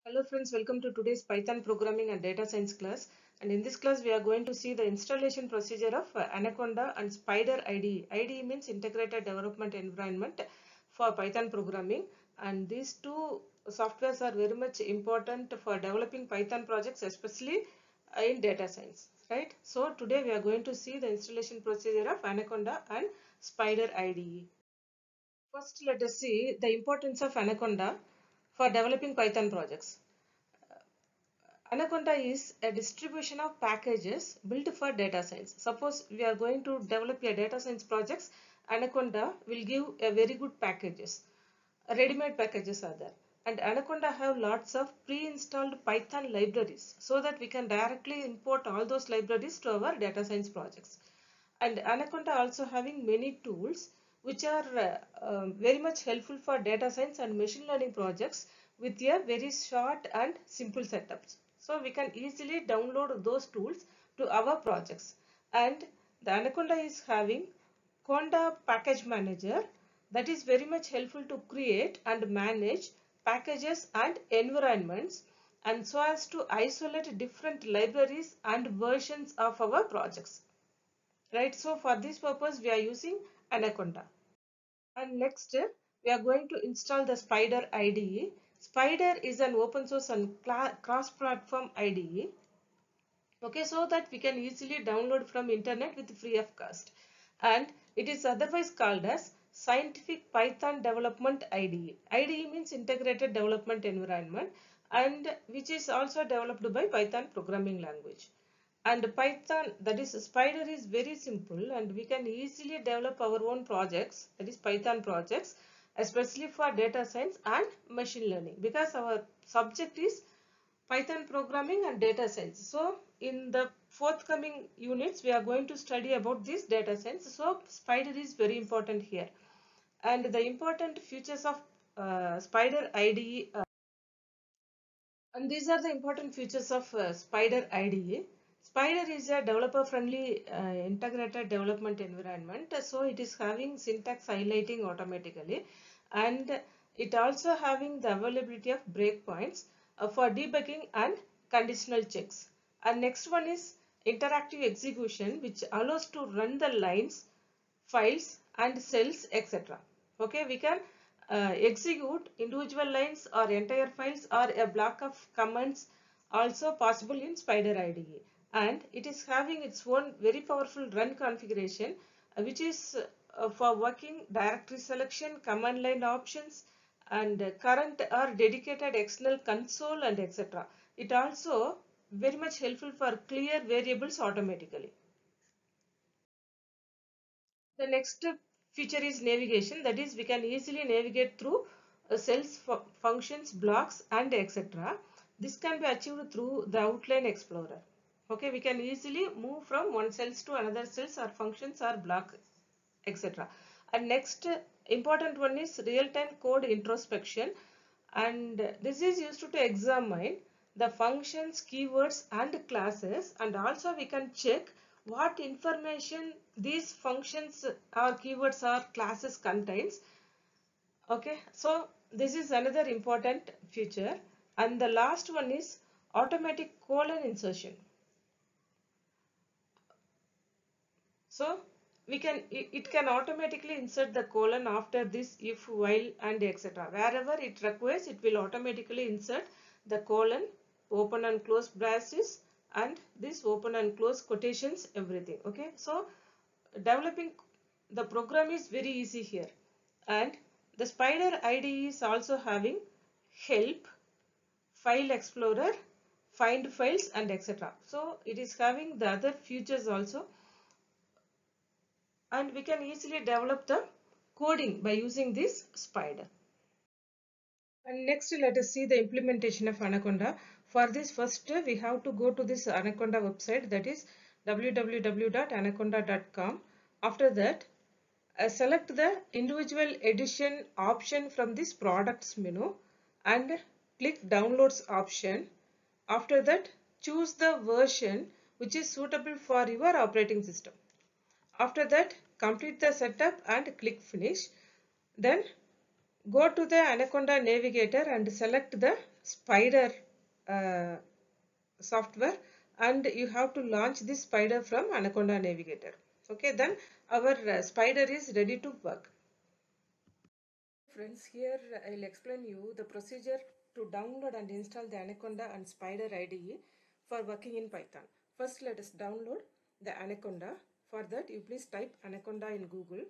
Hello friends, welcome to today's Python programming and data science class. And in this class, we are going to see the installation procedure of Anaconda and Spider IDE. IDE means Integrated Development Environment for Python programming. And these two softwares are very much important for developing Python projects, especially in data science, right? So today we are going to see the installation procedure of Anaconda and Spider IDE. First, let us see the importance of Anaconda for developing Python projects. Anaconda is a distribution of packages built for data science. Suppose we are going to develop a data science projects, Anaconda will give a very good packages. Ready-made packages are there. And Anaconda have lots of pre-installed Python libraries so that we can directly import all those libraries to our data science projects. And Anaconda also having many tools which are very much helpful for data science and machine learning projects with a very short and simple setups. So we can easily download those tools to our projects. And the Anaconda is having Conda package manager that is very much helpful to create and manage packages and environments, and so as to isolate different libraries and versions of our projects, right? So for this purpose we are using Anaconda. And next we are going to install the Spider IDE. Spider is an open source and cross platform IDE, okay, so that we can easily download from internet with free of cost. And it is otherwise called as Scientific Python Development IDE. IDE means Integrated Development Environment, and which is also developed by Python programming language. And Python, that is Spider, is very simple and we can easily develop our own projects, that is Python projects, especially for data science and machine learning, because our subject is Python programming and data science. So in the forthcoming units, we are going to study about this data science. So Spider is very important here. And the important features of Spider IDE, and these are the important features of Spider IDE. Spider is a developer-friendly integrated development environment. So it is having syntax highlighting automatically, and it also having the availability of breakpoints for debugging and conditional checks. And next one is interactive execution, which allows to run the lines, files and cells, etc. Okay, we can execute individual lines or entire files or a block of commands, also possible in Spider IDE. And it is having its own very powerful run configuration, which is for working directory selection, command line options, and current or dedicated external console and etc. It also very much helpful for clear variables automatically. The next feature is navigation, that is we can easily navigate through cells, functions, blocks and etc. This can be achieved through the outline explorer. Okay, we can easily move from one cells to another cells or functions or block, etc. And next important one is real-time code introspection, and this is used to examine the functions, keywords and classes, and also we can check what information these functions or keywords or classes contains. Okay, so this is another important feature. And the last one is automatic colon insertion. So we can, it can automatically insert the colon after this if, while and etc. Wherever it requires, it will automatically insert the colon, open and close braces, and this open and close quotations, everything. Okay, so developing the program is very easy here. And the Spider IDE is also having help, file explorer, find files and etc. So it is having the other features also, and we can easily develop the coding by using this Spider. And next let us see the implementation of Anaconda. For this, first we have to go to this Anaconda website, that is www.anaconda.com. After that, select the individual edition option from this products menu and click downloads option. After that, choose the version which is suitable for your operating system. After that, complete the setup and click finish. Then Go to the Anaconda Navigator and select the Spider uh, software, and you have to launch this Spider from Anaconda Navigator. Okay, then our Spider is ready to work. Friends, here I'll explain you the procedure to download and install the Anaconda and Spider IDE for working in Python. First, let us download the Anaconda. For that, you please type Anaconda in Google.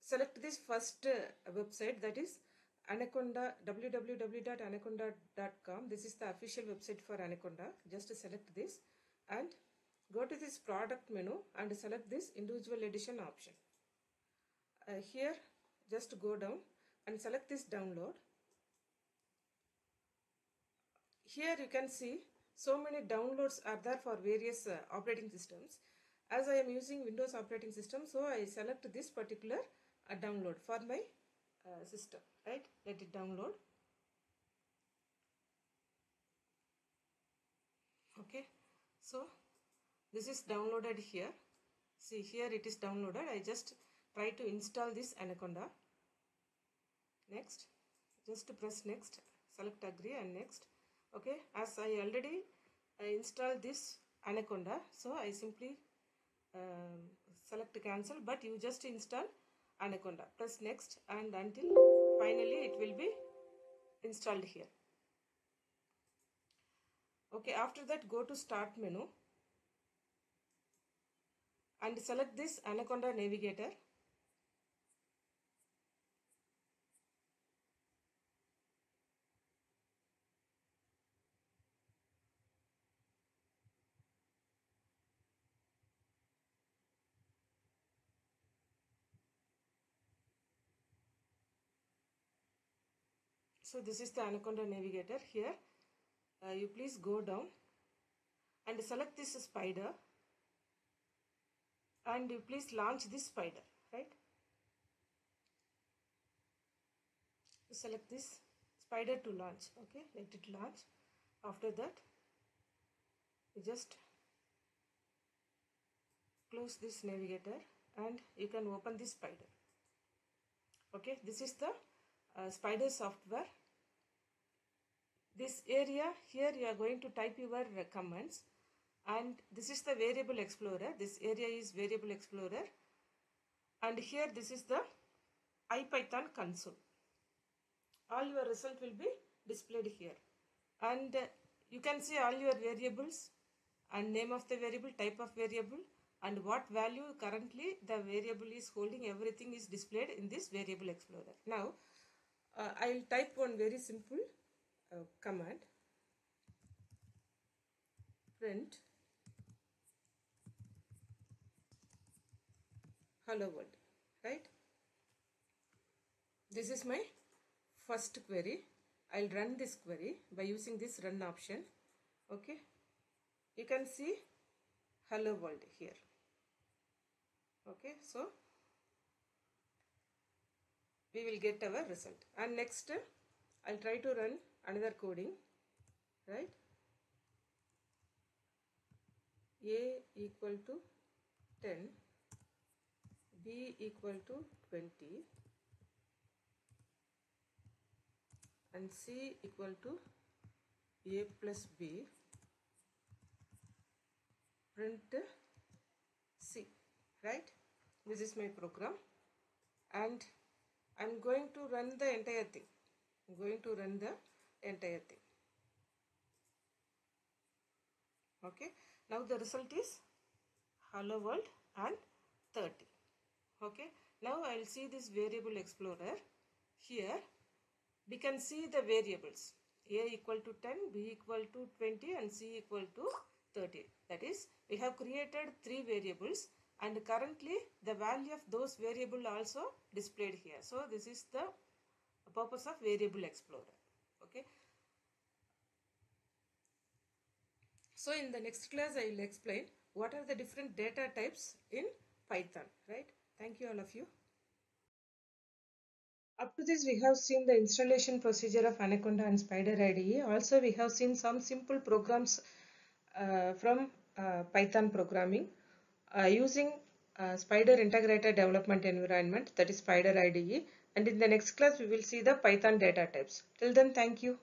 Select this first website, that is Anaconda, www.anaconda.com. This is the official website for Anaconda. Just select this and go to this product menu and select this individual edition option. Here just go down and select this download. Here you can see so many downloads are there for various operating systems. As I am using Windows operating system, so I select this particular download for my system, right? Let it download. Okay, so this is downloaded here. See, here it is downloaded. I just try to install this Anaconda. Next, just press next, select agree and next. Okay, as I already installed this Anaconda, so I simply select cancel, but you just install Anaconda. Press next and until finally it will be installed here. Okay, after that go to start menu and select this Anaconda Navigator. So this is the Anaconda Navigator. Here you please go down and select this Spider and you please launch this Spider, right? Select this Spider to launch. Okay, let it launch. After that you just close this Navigator and you can open this Spider. Okay, this is the Spider software. This area here you are going to type your commands, and this is the variable explorer. This area is variable explorer, and here this is the IPython console. All your result will be displayed here, and you can see all your variables and name of the variable, type of variable, and what value currently the variable is holding. Everything is displayed in this variable explorer. Now I'll type one very simple command, print hello world, right? This is my first query. I'll run this query by using this run option. Okay, you can see hello world here. Okay, so we will get our result, and next I'll try to run another coding, right? A equal to 10, B equal to 20, and C equal to A plus B, print C, right? This is my program, and I'm going to run the entire thing. I'm going to run the entire thing. Okay, now the result is hello world and 30. Okay, now I'll see this variable explorer. Here we can see the variables A equal to 10, B equal to 20, and C equal to 30. That is, we have created 3 variables, and currently the value of those variables also displayed here. So this is the purpose of variable explorer. Okay, so in the next class I will explain what are the different data types in Python, right? Thank you all of you. Up to this we have seen the installation procedure of Anaconda and Spider IDE. Also we have seen some simple programs from Python programming using Spider integrated development environment, that is Spider IDE, and in the next class we will see the Python data types. Till then, thank you.